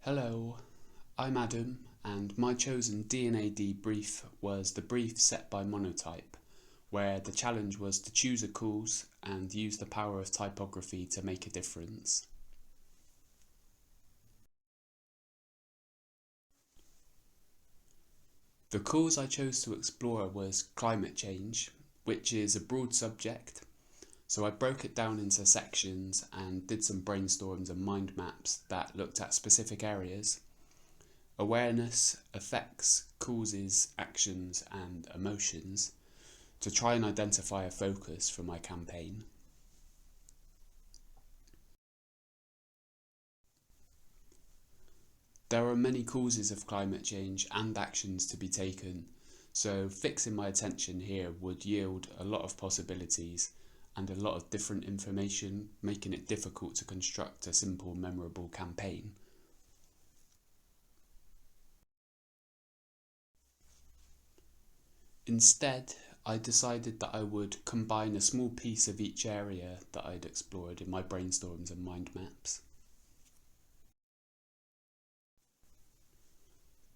Hello, I'm Adam, and my chosen D&AD brief was the brief set by Monotype, where the challenge was to choose a cause and use the power of typography to make a difference. The cause I chose to explore was climate change, which is a broad subject, so I broke it down into sections and did some brainstorms and mind maps that looked at specific areas: awareness, effects, causes, actions, and emotions, to try and identify a focus for my campaign. There are many causes of climate change and actions to be taken, so fixing my attention here would yield a lot of possibilities and a lot of different information, making it difficult to construct a simple, memorable campaign. Instead, I decided that I would combine a small piece of each area that I'd explored in my brainstorms and mind maps.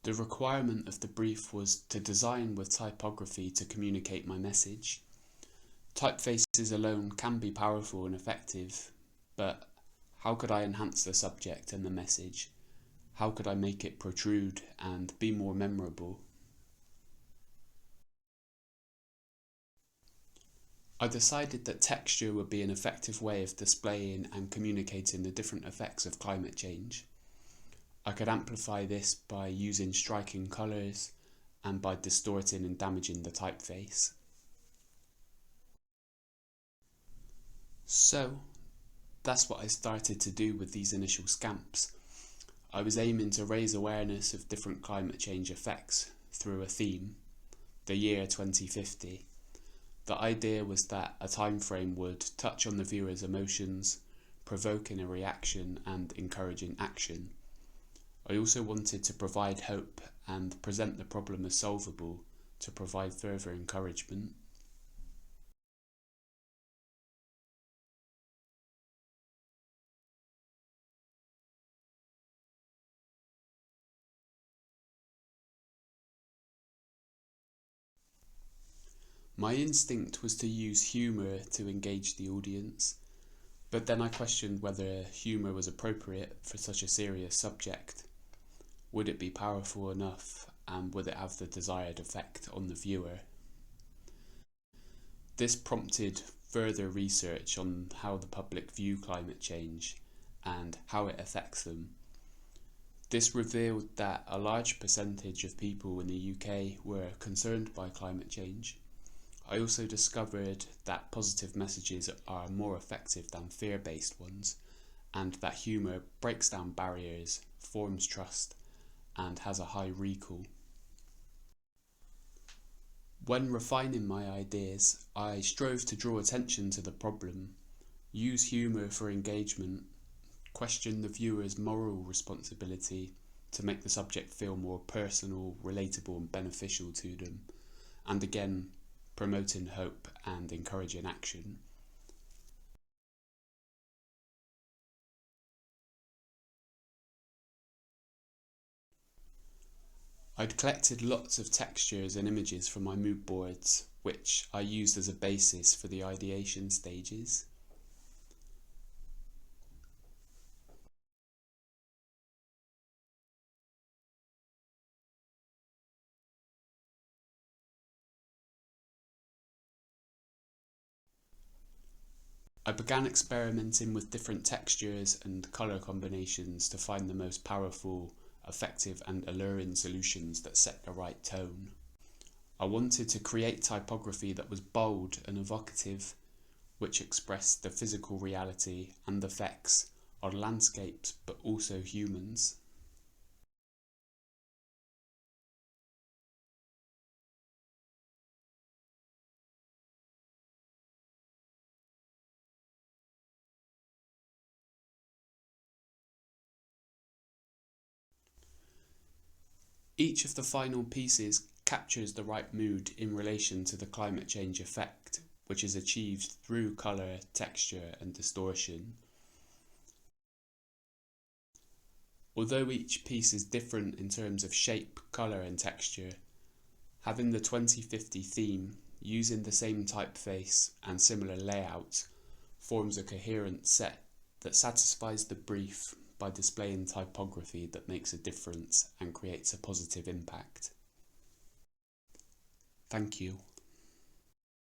The requirement of the brief was to design with typography to communicate my message. Typefaces alone can be powerful and effective, but how could I enhance the subject and the message? How could I make it protrude and be more memorable? I decided that texture would be an effective way of displaying and communicating the different effects of climate change. I could amplify this by using striking colours and by distorting and damaging the typeface. So, that's what I started to do with these initial scamps. I was aiming to raise awareness of different climate change effects through a theme, the year 2050. The idea was that a time frame would touch on the viewer's emotions, provoking a reaction and encouraging action. I also wanted to provide hope and present the problem as solvable to provide further encouragement. My instinct was to use humour to engage the audience, but then I questioned whether humour was appropriate for such a serious subject. Would it be powerful enough, and would it have the desired effect on the viewer? This prompted further research on how the public view climate change and how it affects them. This revealed that a large percentage of people in the UK were concerned by climate change. I also discovered that positive messages are more effective than fear-based ones, and that humour breaks down barriers, forms trust, and has a high recall. When refining my ideas, I strove to draw attention to the problem, use humour for engagement, question the viewer's moral responsibility to make the subject feel more personal, relatable and beneficial to them, and again, promoting hope and encouraging action. I'd collected lots of textures and images from my mood boards, which I used as a basis for the ideation stages. I began experimenting with different textures and colour combinations to find the most powerful, effective and alluring solutions that set the right tone. I wanted to create typography that was bold and evocative, which expressed the physical reality and effects on landscapes but also humans. Each of the final pieces captures the right mood in relation to the climate change effect, which is achieved through colour, texture and distortion. Although each piece is different in terms of shape, colour and texture, having the 2050 theme using the same typeface and similar layout forms a coherent set that satisfies the brief by displaying typography that makes a difference and creates a positive impact. Thank you.